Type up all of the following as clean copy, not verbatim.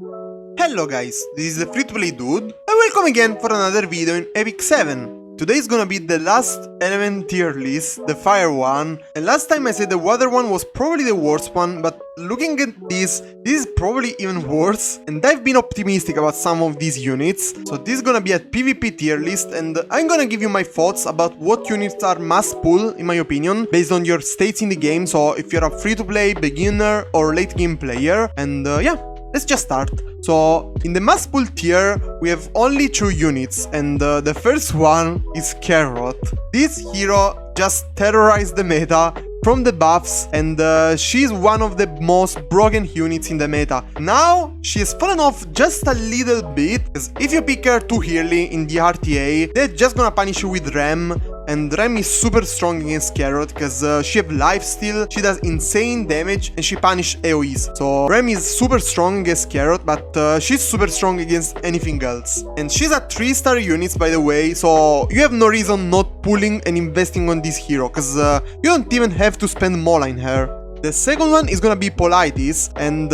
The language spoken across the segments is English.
Hello guys, this is the TheFTPdude, and welcome again for another video in Epic 7. Today is gonna be the last element tier list, the fire one, and last time I said the water one was probably the worst one, but looking at this is probably even worse, and I've been optimistic about some of these units, so this is gonna be a PvP tier list, and I'm gonna give you my thoughts about what units are must pull, in my opinion, based on your states in the game, so if you're a free-to-play, beginner, or late-game player, and yeah. Let's just start. So, in the must pull tier, we have only 2 units, and the first one is Carrot. This hero just terrorized the meta from the buffs, and she's one of the most broken units in the meta. Now, she has fallen off just a little bit, because if you pick her too early in the RTA, they're just gonna punish you with Rem, and Rem is super strong against Carrot, because she have lifesteal, she does insane damage, and she punish AoEs. So Rem is super strong against Carrot, but she's super strong against anything else. And she's a 3-star unit, by the way, so you have no reason not pulling and investing on this hero, because you don't even have to spend Mola in her. The second one is gonna be Politis, and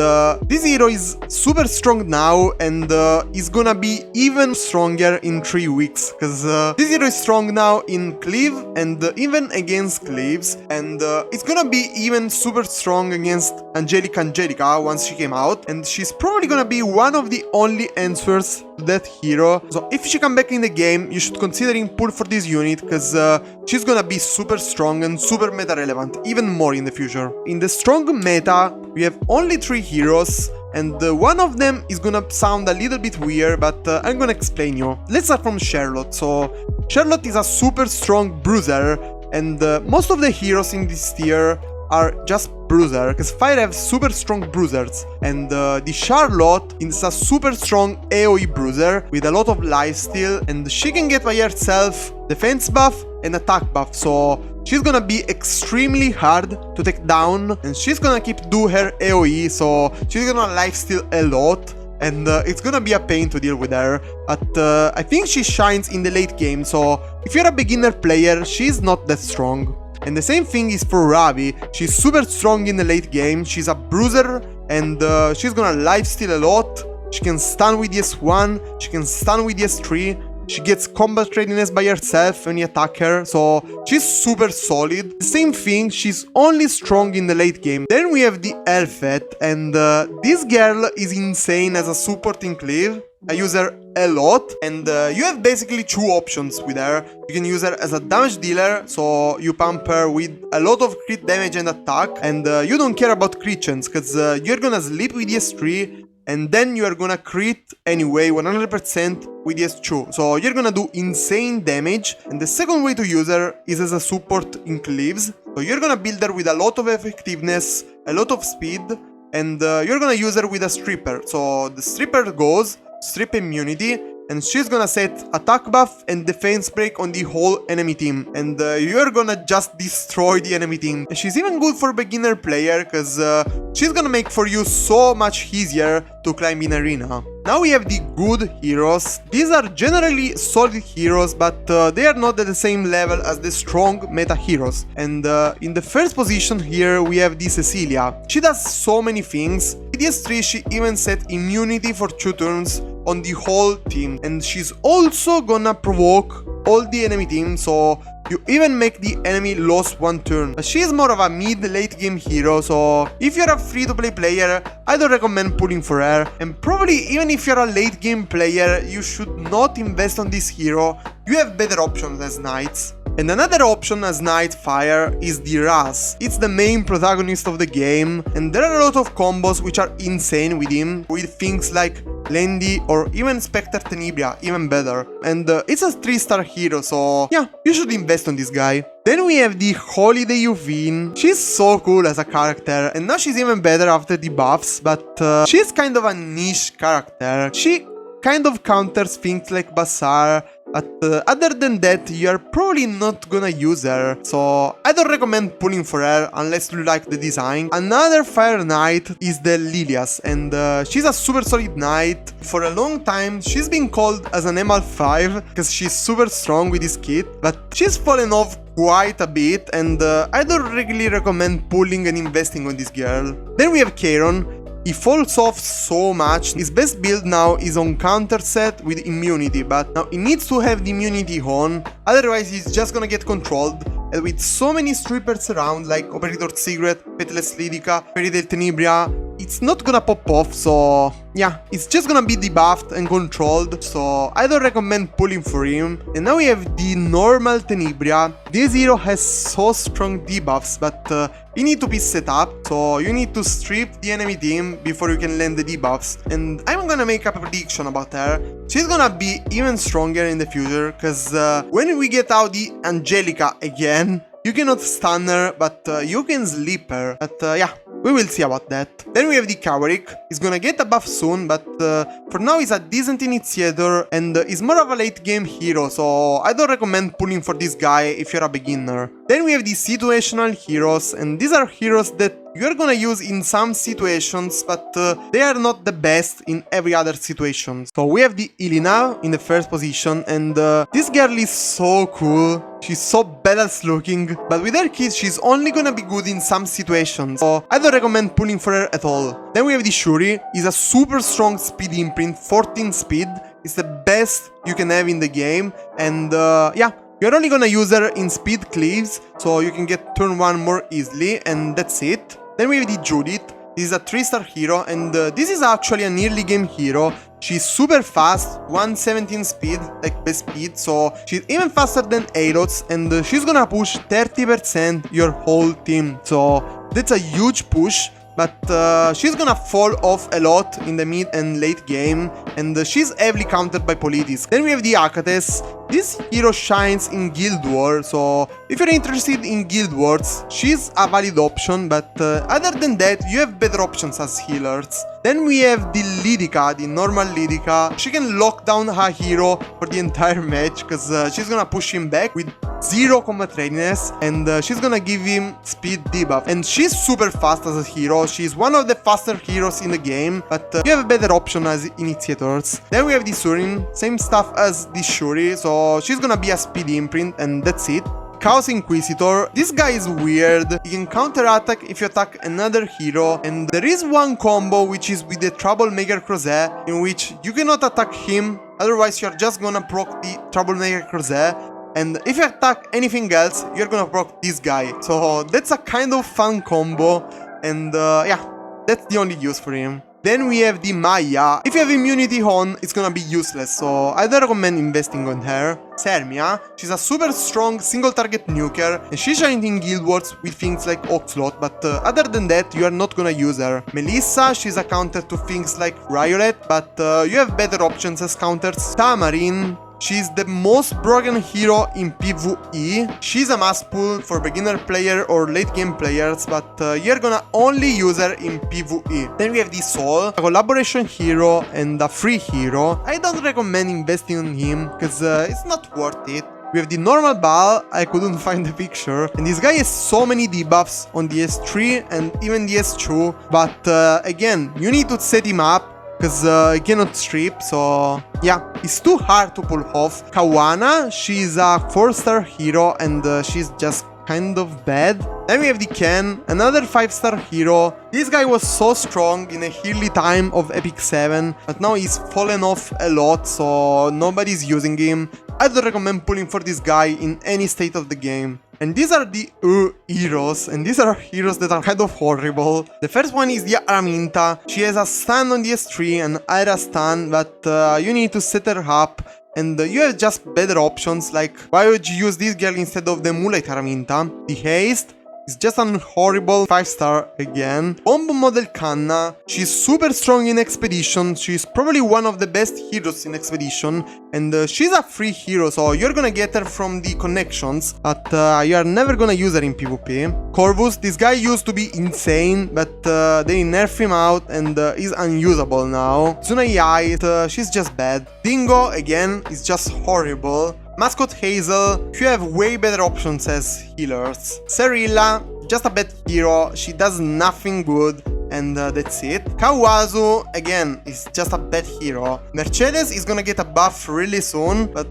this hero is super strong now, and is gonna be even stronger in 3 weeks, because this hero is strong now in Cleave and even against Cleaves, and it's gonna be even super strong against Angelica once she came out, and she's probably gonna be one of the only answers to that hero. So if she come back in the game, you should consider pull for this unit, because she's gonna be super strong and super meta relevant, even more in the future. In the strong meta, we have only 3 heroes, and one of them is gonna sound a little bit weird, but I'm gonna explain you. Let's start from Charlotte. So, Charlotte is a super strong bruiser, and most of the heroes in this tier are just bruiser, because Fire have super strong bruisers, and the Charlotte is a super strong AoE bruiser with a lot of lifesteal, and she can get by herself defense buff and attack buff, so she's gonna be extremely hard to take down, and she's gonna keep do her AoE, so she's gonna lifesteal a lot, and it's gonna be a pain to deal with her, but I think she shines in the late game, so if you're a beginner player, she's not that strong. And the same thing is for Ravi. She's super strong in the late game, she's a bruiser, and she's gonna lifesteal a lot. She can stun with ES1, she can stun with ES3, she gets combat readiness by herself when you attack her, so she's super solid. The same thing, she's only strong in the late game. Then we have the Elfet, and this girl is insane as a support in Cleave. I use her a lot, and you have basically 2 options with her. You can use her as a damage dealer, so you pump her with a lot of crit damage and attack, and you don't care about crit chance, because you're gonna sleep with ES3, and then you are gonna crit anyway 100% with ES2, so you're gonna do insane damage. And the second way to use her is as a support in Cleaves, so you're gonna build her with a lot of effectiveness, a lot of speed, and you're gonna use her with a stripper, so the stripper goes strip immunity, and she's gonna set attack buff and defense break on the whole enemy team, and you're gonna just destroy the enemy team. And she's even good for beginner player, because she's gonna make for you so much easier to climb in arena. Now we have the good heroes. These are generally solid heroes, but they are not at the same level as the strong meta heroes. And in the first position here we have the Cecilia. She does so many things. With ES3 she even set immunity for 2 turns on the whole team, and she's also gonna provoke all the enemy team, so you even make the enemy lose 1 turn. But she is more of a mid-late game hero, so if you're a free-to-play player, I don't recommend pulling for her, and probably even if you're a late game player, you should not invest on this hero. You have better options as Knights. And another option as Nightfire is the Ras. It's the main protagonist of the game, and there are a lot of combos which are insane with him, with things like Lendi or even Spectre Tenebria, even better. And it's a 3-star hero, so yeah, you should invest on this guy. Then we have the Holiday Yuvin. She's so cool as a character, and now she's even better after the buffs, but she's kind of a niche character. She kind of counters things like Bazaar, but other than that, you're probably not gonna use her, so I don't recommend pulling for her unless you like the design. Another Fire Knight is the Lilias, and she's a super solid knight. For a long time, she's been called as an ML5 because she's super strong with this kit, but she's fallen off quite a bit, and I don't really recommend pulling and investing on this girl. Then we have Charon. he falls off so much. His best build now is on counter set with immunity, but now he needs to have the immunity on, otherwise he's just gonna get controlled. And with so many strippers around, like Operator Secret, Petless Lydica, Fairy Tail Tenebria, it's not gonna pop off, so yeah, it's just gonna be debuffed and controlled, so I don't recommend pulling for him. And now we have the normal Tenebria. This hero has so strong debuffs, but you need to piece it up, so you need to strip the enemy team before you can land the debuffs. And I'm gonna make a prediction about her. She's gonna be even stronger in the future, cause when we get out the Angelica again, you cannot stun her, but you can sleep her. But yeah, we will see about that. Then we have the Kawarik. He's gonna get a buff soon, but for now he's a decent initiator and is more of a late game hero, so I don't recommend pulling for this guy if you're a beginner. Then we have the Situational Heroes, and these are heroes that you're gonna use in some situations, but they are not the best in every other situation. So we have the Ilina in the first position, and this girl is so cool. She's so badass looking, but with her keys she's only gonna be good in some situations, so I don't recommend pulling for her at all. Then we have the Shuri. He's a super strong speed imprint, 14 speed. It's the best you can have in the game, and yeah, you're only gonna use her in speed cleaves, so you can get turn 1 more easily, and that's it. Then we have the Judith. This is a 3-star hero, and this is actually an early game hero. She's super fast, 117 speed, like best speed, so she's even faster than Alots, and she's gonna push 30% your whole team, so that's a huge push. But she's gonna fall off a lot in the mid and late game, and she's heavily countered by Politis. Then we have the Akates. This hero shines in Guild Wars, so if you're interested in Guild Wars, she's a valid option, but other than that, you have better options as healers. Then we have the Lydica, the normal Lydica. She can lock down her hero for the entire match, because she's gonna push him back with 0 combat readiness, and she's gonna give him speed debuff. And she's super fast as a hero. She's one of the faster heroes in the game, but you have a better option as initiators. Then we have the Surin, same stuff as the Shuri, so she's gonna be a speed imprint, and that's it. Chaos Inquisitor. This guy is weird. He can counter attack if you attack another hero, and there is one combo which is with the Troublemaker Crozet, in which you cannot attack him, otherwise you're just gonna proc the Troublemaker Crozet, and if you attack anything else, you're gonna proc this guy. So that's a kind of fun combo, and yeah, that's the only use for him. Then we have the Maya. If you have immunity on, it's gonna be useless, so I don't recommend investing on her. Sermia. She's a super strong single target nuker, and she shines in Guild Wars with things like Oxlot, but other than that, you are not gonna use her. Melissa. She's a counter to things like Riolet, but you have better options as counters. Tamarin. She's the most broken hero in PvE. She's a must pull for beginner player or late game players, but you're gonna only use her in PvE. Then we have the Soul, a collaboration hero and a free hero. I don't recommend investing on him, because it's not worth it. We have the normal Baal. I couldn't find the picture, and this guy has so many debuffs on the S3 and even the S2, but again, you need to set him up, because he cannot strip, so yeah, it's too hard to pull off. Kawana, she's a 4-star hero, and she's just kind of bad. Then we have the Ken, another 5-star hero. This guy was so strong in the early time of Epic 7, but now he's fallen off a lot, so nobody's using him. I don't recommend pulling for this guy in any state of the game. And these are the heroes, and these are heroes that are kind of horrible. The first one is the Araminta. She has a stun on the S3 and Aira stun, but you need to set her up, and you have just better options, like why would you use this girl instead of the Moonlight Araminta? The Haste is just an horrible 5-star again. Bomb Model Kanna. She's super strong in Expedition. She's probably one of the best heroes in Expedition, and she's a free hero, so you're gonna get her from the connections, but you are never gonna use her in PvP. Corvus. This guy used to be insane, but they nerf him out and is unusable now. Tsunayite. She's just bad. Dingo, again, is just horrible. Mascot Hazel. You have way better options as healers. Cerilla, just a bad hero. She does nothing good, and that's it. Kawazu, again, is just a bad hero. Mercedes is gonna get a buff really soon, but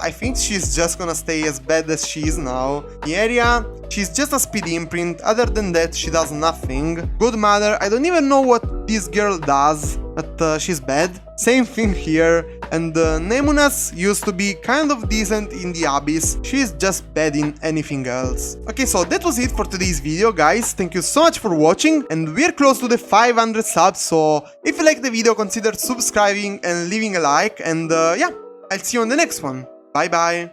I think she's just gonna stay as bad as she is now. Nieria, she's just a speed imprint. Other than that, she does nothing. Good Mother, I don't even know what this girl does, but she's bad. Same thing here, and Nemunas used to be kind of decent in the Abyss, she's just bad in anything else. Okay, so that was it for today's video, guys. Thank you so much for watching, and we're close to the 500 subs, so if you like the video, consider subscribing and leaving a like, and yeah, I'll see you on the next one. Bye bye!